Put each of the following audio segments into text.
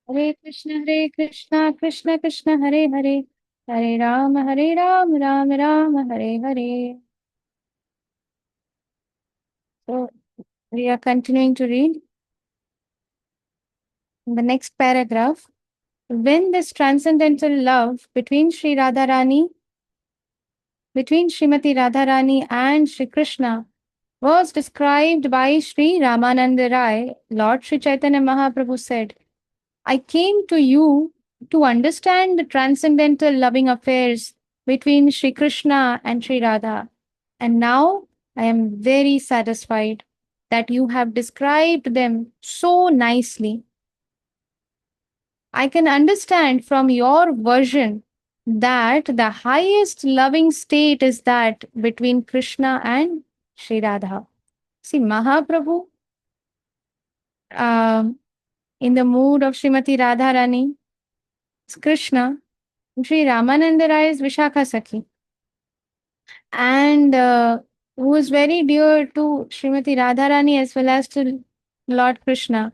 Hare Krishna, Krishna Krishna, Hare Hare, Hare Ram, Ram Ram, Hare Hare. So we are continuing to read the next paragraph. When this transcendental love between between Srimati Radharani and Sri Krishna was described by Sri Ramananda Rai, Lord Sri Chaitanya Mahaprabhu said, I came to you to understand the transcendental loving affairs between Sri Krishna and Sri Radha. And now I am very satisfied that you have described them so nicely. I can understand from your version that the highest loving state is that between Krishna and Sri Radha. See, Mahaprabhu, um, in the mood of Srimati Radharani, is Krishna, Sri Ramananda Rai is Vishakha Sakhi, and who is very dear to Srimati Radharani as well as to Lord Krishna.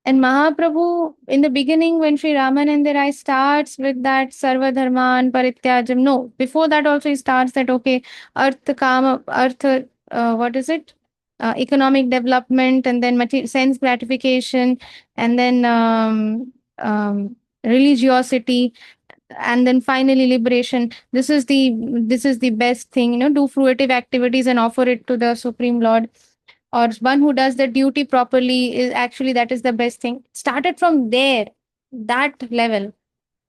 And Mahaprabhu, in the beginning, when Sri Ramananda Rai starts with that Sarva Dharman Parityajam, no, before that also he starts that, okay, what is it? Economic development, and then sense gratification, and then religiosity, and then finally liberation. This is the best thing, do fruitive activities and offer it to the Supreme Lord, or one who does the duty properly is actually that is the best thing. Started from there, that level.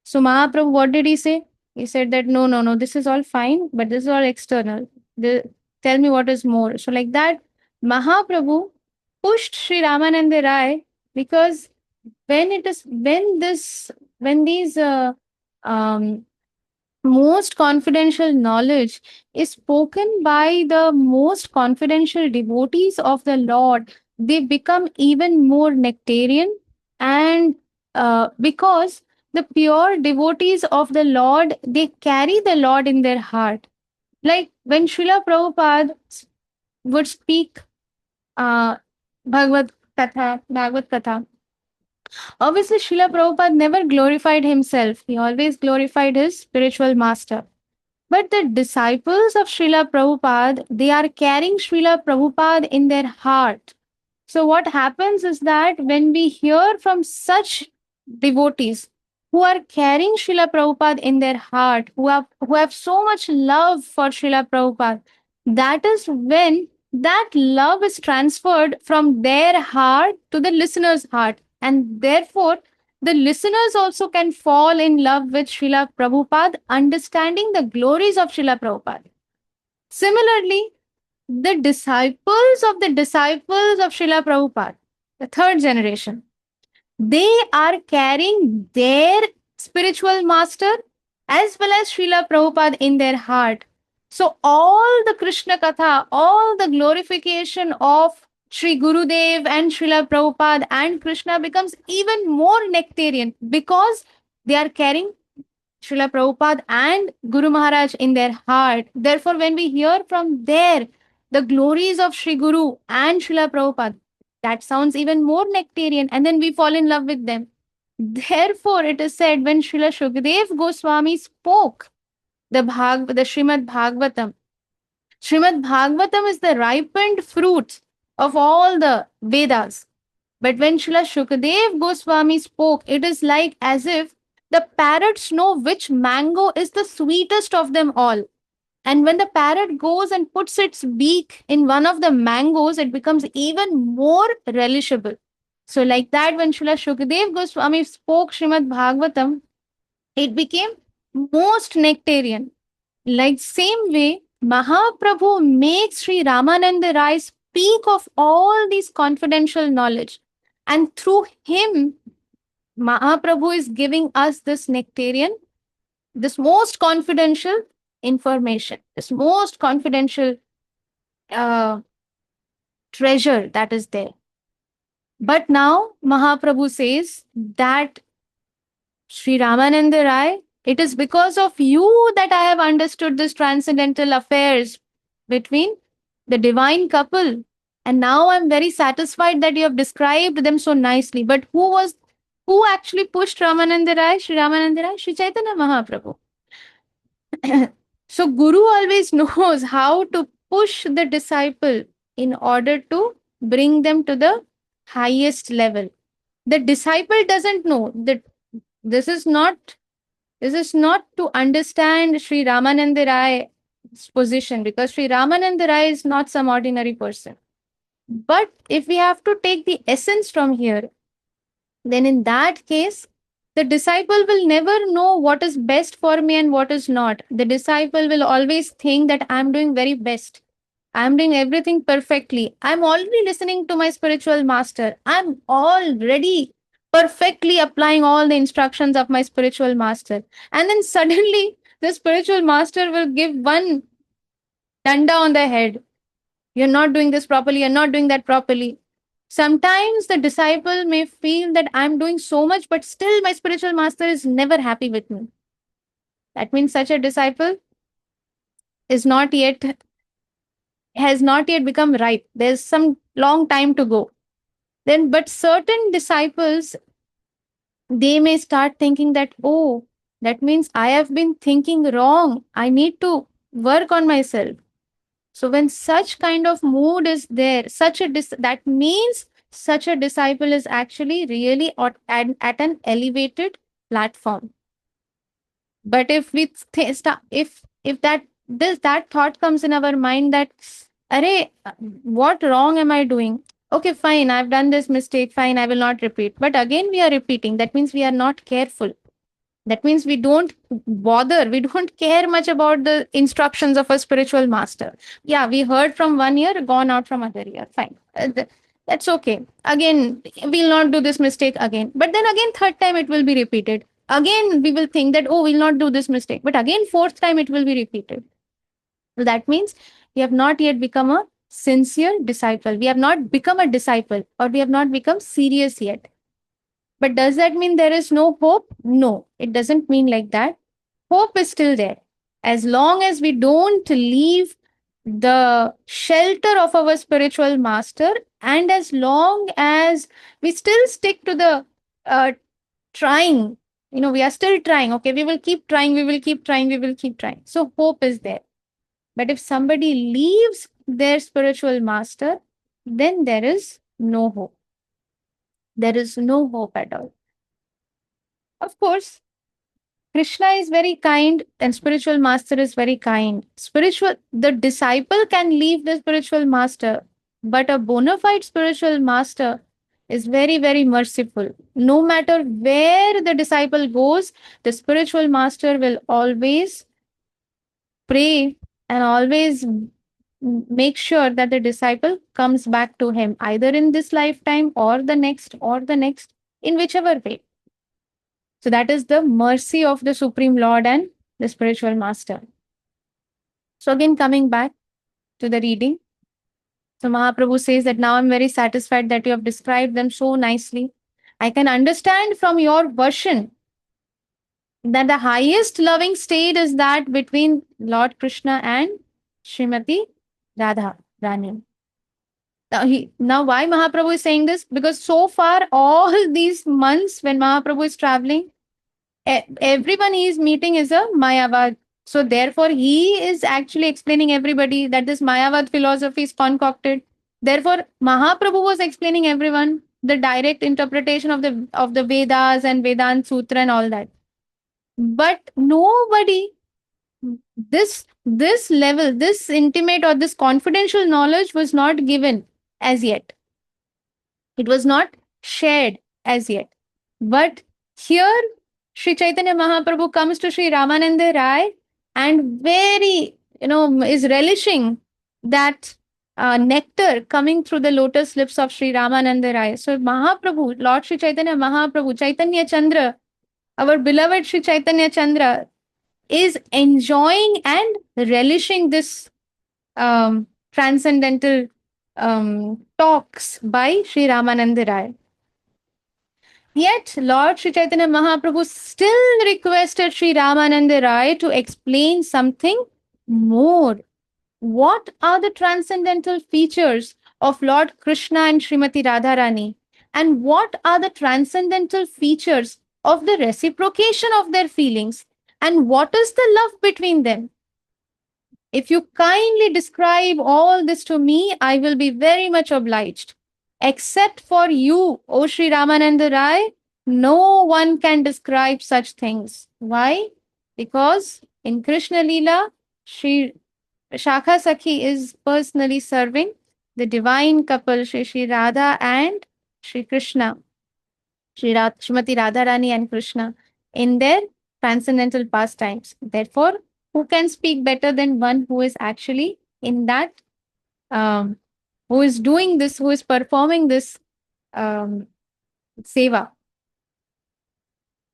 So Mahaprabhu, what did he say? He said that no, this is all fine, but this is all external. Tell me what is more. So like that, Mahaprabhu pushed Sri Ramananda Rai, because when these um, most confidential knowledge is spoken by the most confidential devotees of the Lord, they become even more nectarian. And because the pure devotees of the Lord, they carry the Lord in their heart. Like when Srila Prabhupada would speak uh, Bhagavad Katha, obviously Srila Prabhupada never glorified himself. He always glorified his spiritual master. But the disciples of Srila Prabhupada, they are carrying Srila Prabhupada in their heart. So what happens is that when we hear from such devotees who are carrying Srila Prabhupada in their heart, who have so much love for Srila Prabhupada, that is when that love is transferred from their heart to the listener's heart. And therefore, the listeners also can fall in love with Srila Prabhupada, understanding the glories of Srila Prabhupada. Similarly, the disciples of Srila Prabhupada, the third generation, they are carrying their spiritual master as well as Srila Prabhupada in their heart. So all the Krishna Katha, all the glorification of Sri Gurudev and Srila Prabhupada and Krishna becomes even more nectarian, because they are carrying Srila Prabhupada and Guru Maharaj in their heart. Therefore, when we hear from there the glories of Sri Guru and Srila Prabhupada, that sounds even more nectarian, and then we fall in love with them. Therefore, it is said when Srila Shukdev Goswami spoke the Srimad Bhagavatam, Srimad Bhagavatam is the ripened fruit of all the Vedas. But when Srila Shukadev Goswami spoke, it is like as if the parrots know which mango is the sweetest of them all. And when the parrot goes and puts its beak in one of the mangoes, it becomes even more relishable. So, like that, when Srila Shukadev Goswami spoke Srimad Bhagavatam, it became most nectarian. Like same way, Mahaprabhu makes Sri Ramananda Rai speak of all these confidential knowledge. And through him, Mahaprabhu is giving us this nectarian, this most confidential information, this most confidential uh, treasure that is there. But now Mahaprabhu says that Sri Ramananda Rai, it is because of you that I have understood this transcendental affairs between the divine couple. And now I'm very satisfied that you have described them so nicely. But who was Who actually pushed Ramananda Rai, Sri Ramananda Rai? Sri Chaitanya Mahaprabhu. So Guru always knows how to push the disciple in order to bring them to the highest level. The disciple doesn't know that this is not to understand Sri Ramananda Rai's position, because Sri Ramananda Rai is not some ordinary person. But if we have to take the essence from here, then in that case, the disciple will never know what is best for me and what is not. The disciple will always think that I'm doing very best. I'm doing everything perfectly. I'm already listening to my spiritual master. I'm already perfectly applying all the instructions of my spiritual master. And then suddenly, the spiritual master will give one danda on the head. You're not doing this properly. You're not doing that properly. Sometimes the disciple may feel that I'm doing so much, but still my spiritual master is never happy with me. That means such a disciple is not yet has not yet become ripe. There's some long time to go. Then, but certain disciples, they may start thinking that, oh, that means I have been thinking wrong. I need to work on myself. So when such kind of mood is there, that means such a disciple is actually really at an elevated platform. But if we if that thought comes in our mind that, array, what wrong am I doing? Okay, fine, I've done this mistake, fine, I will not repeat. But again, we are repeating. That means we are not careful. That means we don't bother, we don't care much about the instructions of a spiritual master. Yeah, we heard from one ear, gone out from other ear. Fine. That's okay. Again, we'll not do this mistake again. But then again, third time it will be repeated. Again, we will think that, oh, we'll not do this mistake. But again, fourth time it will be repeated. So that means we have not yet become a sincere disciple. We have not become a disciple, or we have not become serious yet. But does that mean there is no hope? No, it doesn't mean like that. Hope is still there. As long as we don't leave the shelter of our spiritual master, and as long as we still stick to the trying, we are still trying. Okay, we will keep trying, we will keep trying, we will keep trying. So hope is there. But if somebody leaves their spiritual master, then there is no hope. There is no hope at all. Of course, Krishna is very kind and spiritual master is very kind. The disciple can leave the spiritual master, but a bona fide spiritual master is very, very merciful. No matter where the disciple goes, the spiritual master will always pray and always make sure that the disciple comes back to him, either in this lifetime or the next, in whichever way. So that is the mercy of the Supreme Lord and the spiritual master. So again, coming back to the reading. So Mahaprabhu says that now I'm very satisfied that you have described them so nicely. I can understand from your version that the highest loving state is that between Lord Krishna and Srimati Radha Rani. Now, why Mahaprabhu is saying this? Because so far, all these months when Mahaprabhu is traveling, everyone he is meeting is a Mayavad. So therefore, he is actually explaining everybody that this Mayavad philosophy is concocted. Therefore, Mahaprabhu was explaining everyone the direct interpretation of the Vedas and Vedant Sutra and all that. But nobody, this level, this intimate or this confidential knowledge was not given as yet. It was not shared as yet. But here, Sri Chaitanya Mahaprabhu comes to Sri Ramananda Rai and very, is relishing that nectar coming through the lotus lips of Sri Ramananda Rai. So Mahaprabhu, Lord Sri Chaitanya Mahaprabhu, Chaitanya Chandra, our beloved Sri Chaitanya Chandra, is enjoying and relishing this transcendental talks by Sri Ramananda Rai. Yet, Lord Sri Chaitanya Mahaprabhu still requested Sri Ramananda Rai to explain something more. What are the transcendental features of Lord Krishna and Srimati Radharani? And what are the transcendental features of the reciprocation of their feelings? And what is the love between them? If you kindly describe all this to me, I will be very much obliged. Except for you, O Sri Ramananda Rai, no one can describe such things. Why? Because in Krishna Leela, Sri Shakha Sakhi is personally serving the divine couple, Sri Radha and Sri Krishna, Srimati Radharani and Krishna, in their transcendental pastimes. Therefore, who can speak better than one who is actually in that, um, who is doing this, who is performing this um, seva?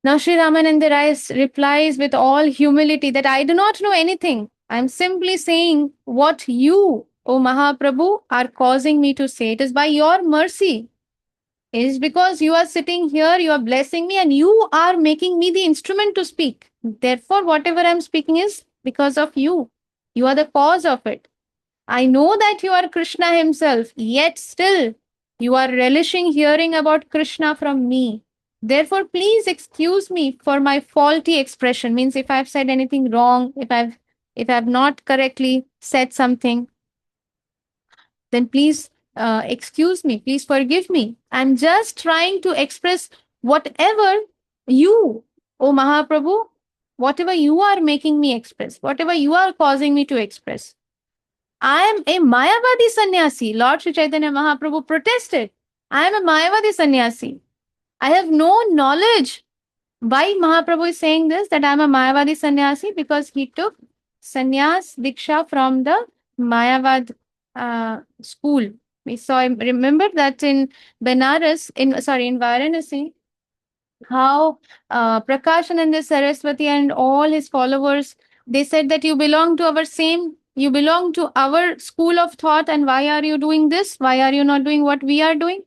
Now, Sri Ramananda Rai replies with all humility that I do not know anything. I'm simply saying what you, O Mahaprabhu, are causing me to say. It is by your mercy. It is because you are sitting here, you are blessing me, and you are making me the instrument to speak. Therefore, whatever I'm speaking is because of you. You are the cause of it. I know that you are Krishna himself, yet still you are relishing hearing about Krishna from me. Therefore, please excuse me for my faulty expression. Means if I've said anything wrong, if I've not correctly said something, then please excuse me, please forgive me. I'm just trying to express whatever you, O Mahaprabhu, whatever you are making me express, whatever you are causing me to express. I am a Mayavadi sannyasi. Lord Sri Chaitanya Mahaprabhu protested. I am a Mayavadi sannyasi. I have no knowledge. Why Mahaprabhu is saying this, that I am a Mayavadi sannyasi? Because he took sannyas diksha from the Mayavad school. We saw, remember that in Benares, in Varanasi, how Prakashananda Saraswati and all his followers, they said that you belong to our school of thought, and why are you doing this? Why are you not doing what we are doing?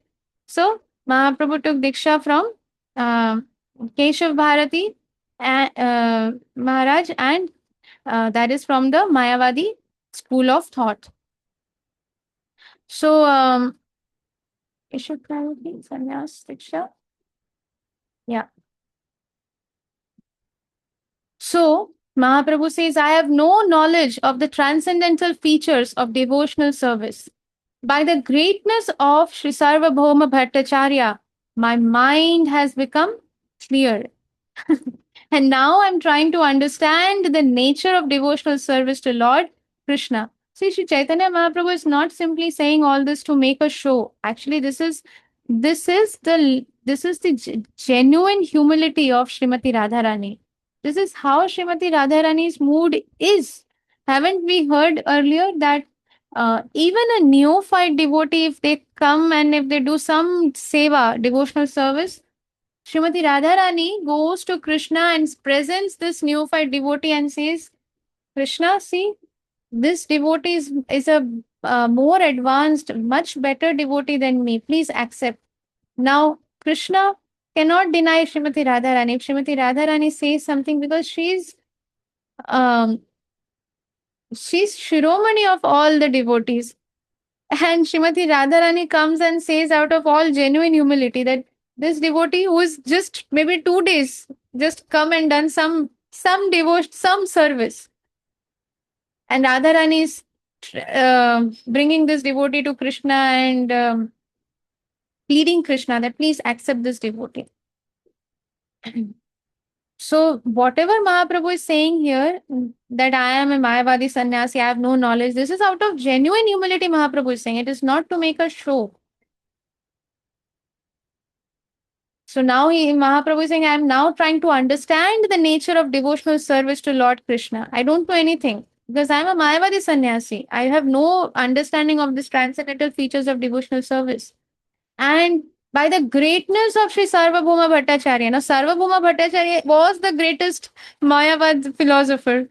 So Mahaprabhu took Diksha from uh, Keshav Bharati Maharaj, and that is from the Mayavadi school of thought. So, Keshav Bharati, Sannyas, Diksha. Yeah. So, Mahaprabhu says, I have no knowledge of the transcendental features of devotional service. By the greatness of Sri Sarvabhauma Bhattacharya, my mind has become clear. And now I'm trying to understand the nature of devotional service to Lord Krishna. See, Sri Chaitanya Mahaprabhu is not simply saying all this to make a show. Actually, this is the genuine humility of Srimati Radharani. This is how Srimati Radharani's mood is. Haven't we heard earlier that even a neophyte devotee, if they come and if they do some seva, devotional service, Srimati Radharani goes to Krishna and presents this neophyte devotee and says, Krishna, see, this devotee is a more advanced, much better devotee than me. Please accept. Now, Krishna cannot deny Srimati Radharani. If Srimati Radharani says something, because um, she's Shiromani of all the devotees. And Srimati Radharani comes and says out of all genuine humility that this devotee who is just maybe 2 days just come and done some devotion, some service. And Radharani is bringing this devotee to Krishna and pleading Krishna that please accept this devotee. So whatever Mahaprabhu is saying here, that I am a Mayavadi sannyasi, I have no knowledge, this is out of genuine humility Mahaprabhu is saying. It is not to make a show. So now Mahaprabhu is saying, I am now trying to understand the nature of devotional service to Lord Krishna. I don't know anything because I am a Mayavadi sannyasi. I have no understanding of these transcendental features of devotional service. And by the greatness of Sri Sarvabhauma Bhattacharya. Now, Sarvabhauma Bhattacharya was the greatest Mayavad philosopher.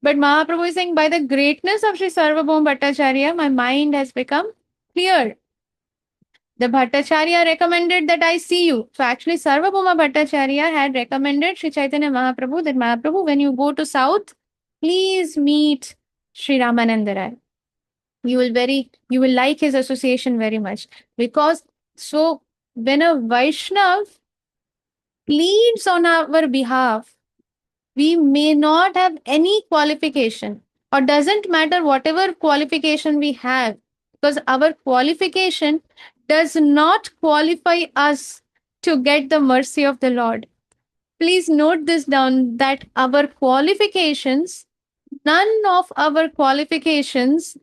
But Mahaprabhu is saying, by the greatness of Sri Sarvabhauma Bhattacharya, my mind has become clear. The Bhattacharya recommended that I see you. So actually, Sarvabhauma Bhattacharya had recommended Sri Chaitanya Mahaprabhu that Mahaprabhu, when you go to South, please meet Sri Ramananda Rai. You will like his association very much. Because so When a Vaishnav pleads on our behalf, we may not have any qualification, or doesn't matter whatever qualification we have, because our qualification does not qualify us to get the mercy of the Lord. Please note this down, that our qualifications, none of our qualifications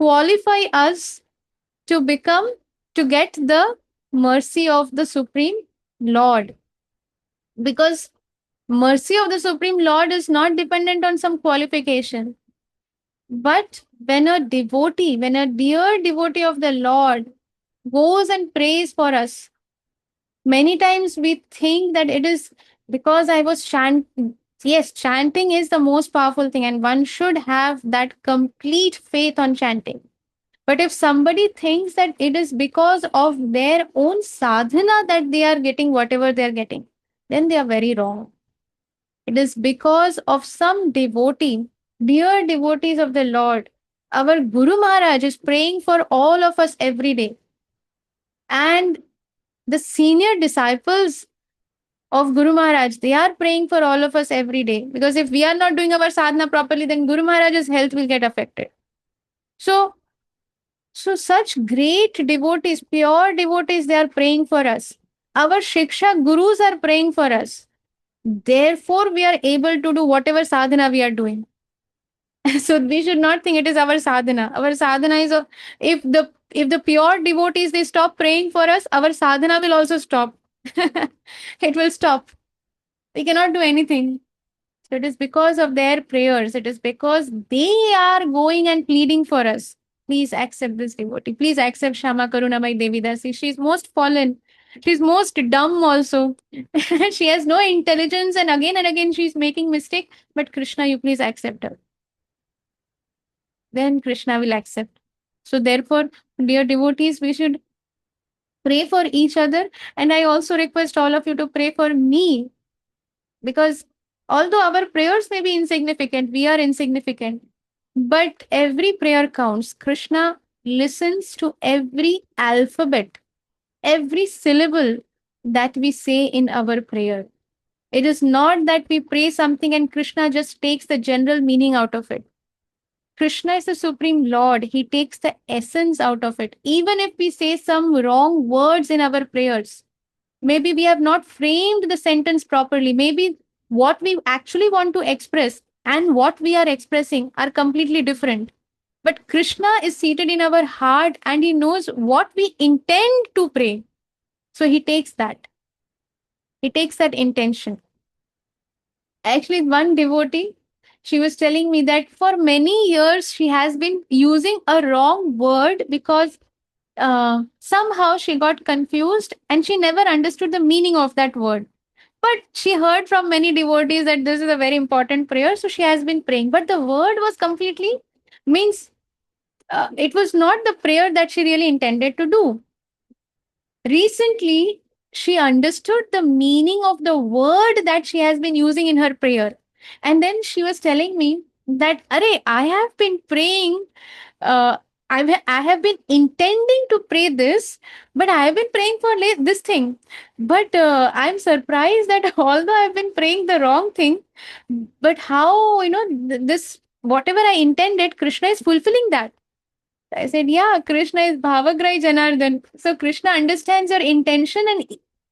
qualify us to become, to get the mercy of the Supreme Lord. Because mercy of the Supreme Lord is not dependent on some qualification. But when a devotee, when a dear devotee of the Lord goes and prays for us, many times we think that it is because I was chanting. Yes, chanting is the most powerful thing, and one should have that complete faith on chanting. But if somebody thinks that it is because of their own sadhana that they are getting whatever they are getting, then they are very wrong. It is because of some devotee, dear devotees of the Lord. Our Guru Maharaj is praying for all of us every day. And the senior disciples of Guru Maharaj, they are praying for all of us every day. Because if we are not doing our sadhana properly, then Guru Maharaj's health will get affected. So, such great devotees, pure devotees, they are praying for us. Our Shiksha Gurus are praying for us. Therefore, we are able to do whatever sadhana we are doing. So we should not think it is our sadhana. Our sadhana is a, if the pure devotees they stop praying for us, our sadhana will also stop. It will stop. We cannot do anything. So it is because of their prayers. It is because they are going and pleading for us. Please accept this devotee. Please accept Shama Karunamai Devi Dasi. She's most fallen. She's most dumb also. She has no intelligence, and again she's making mistake. But Krishna, you please accept her. Then Krishna will accept. So therefore, dear devotees, we should pray for each other. And I also request all of you to pray for me, because although our prayers may be insignificant, we are insignificant. But every prayer counts. Krishna listens to every alphabet, every syllable that we say in our prayer. It is not that we pray something and Krishna just takes the general meaning out of it. Krishna is the Supreme Lord. He takes the essence out of it. Even if we say some wrong words in our prayers, maybe we have not framed the sentence properly. Maybe what we actually want to express and what we are expressing are completely different. But Krishna is seated in our heart and he knows what we intend to pray. So he takes that. He takes that intention. Actually, one devotee, she was telling me that for many years she has been using a wrong word because somehow she got confused and she never understood the meaning of that word. But she heard from many devotees that this is a very important prayer, so she has been praying. But the word was completely, means it was not the prayer that she really intended to do. Recently, she understood the meaning of the word that she has been using in her prayer. And then she was telling me that, Arey, I have been praying, uh, I have been intending to pray this, but I have been praying for this thing. But I'm surprised that although I've been praying the wrong thing, but how, this, whatever I intended, Krishna is fulfilling that. I said, yeah, Krishna is Bhavagrai Janardhan. So Krishna understands your intention,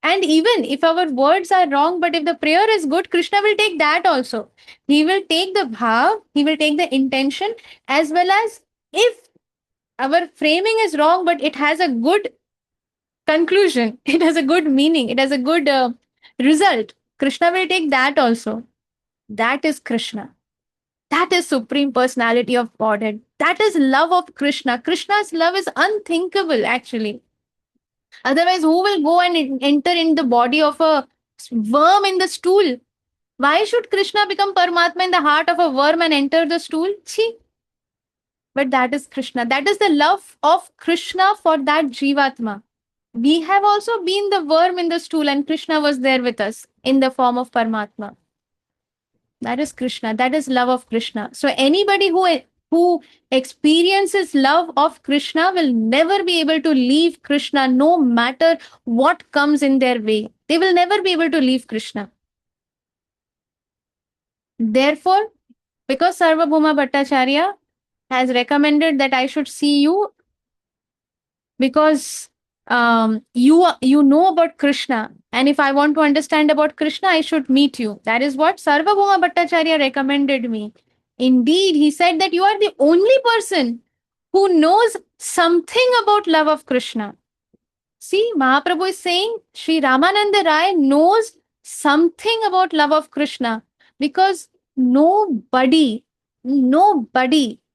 and even if our words are wrong, but if the prayer is good, Krishna will take that also. He will take the bhav, he will take the intention, as well as if our framing is wrong, but it has a good conclusion, it has a good meaning, it has a good result. Krishna will take that also. That is Krishna. That is Supreme Personality of Godhead. That is love of Krishna. Krishna's love is unthinkable, actually. Otherwise, who will go and enter in the body of a worm in the stool? Why should Krishna become Paramatma in the heart of a worm and enter the stool? Chhi. But that is Krishna. That is the love of Krishna for that Jivatma. We have also been the worm in the stool, and Krishna was there with us in the form of Paramatma. That is Krishna. That is love of Krishna. So anybody who who experiences love of Krishna will never be able to leave Krishna no matter what comes in their way. They will never be able to leave Krishna. Therefore, because Sarvabhauma Bhattacharya has recommended that I should see you, because you know about Krishna, and if I want to understand about Krishna, I should meet you. That is what Sarvabhauma Bhattacharya recommended me. Indeed, he said that you are the only person who knows something about love of Krishna. See, Mahaprabhu is saying Sri Ramananda Rai knows something about love of Krishna, because nobody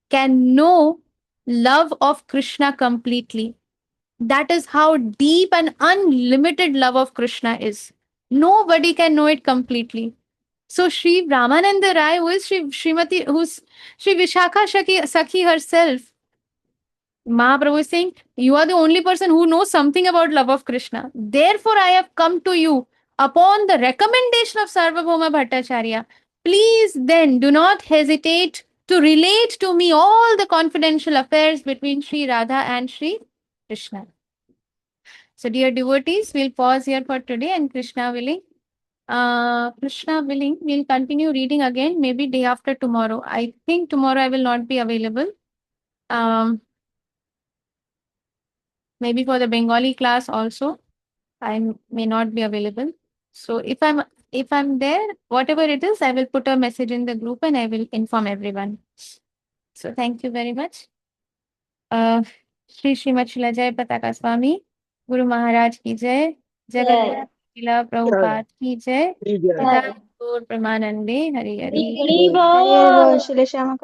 can know love of Krishna completely. That is how deep and unlimited love of Krishna is. Nobody can know it completely. So Sri Ramananda Rai, who is who's Sri Vishakha Sakhi herself, Mahaprabhu is saying, you are the only person who knows something about love of Krishna. Therefore, I have come to you upon the recommendation of Sarvabhauma Bhattacharya. Please then do not hesitate to relate to me all the confidential affairs between Sri Radha and Sri Krishna. So, dear devotees, we'll pause here for today, and Krishna willing, we'll continue reading again, maybe day after tomorrow. I think tomorrow I will not be available. Maybe for the Bengali class also, I may not be available. So if I'm there, whatever it is, I will put a message in the group and I will inform everyone. So thank you very much. Shri Shrimad शिला जय पताका स्वामी गुरु महाराज की जय जगत शिला प्रभुपाद की जय गौर प्रेमानंदे हरि हरि हरि बोल। श्री श्यामा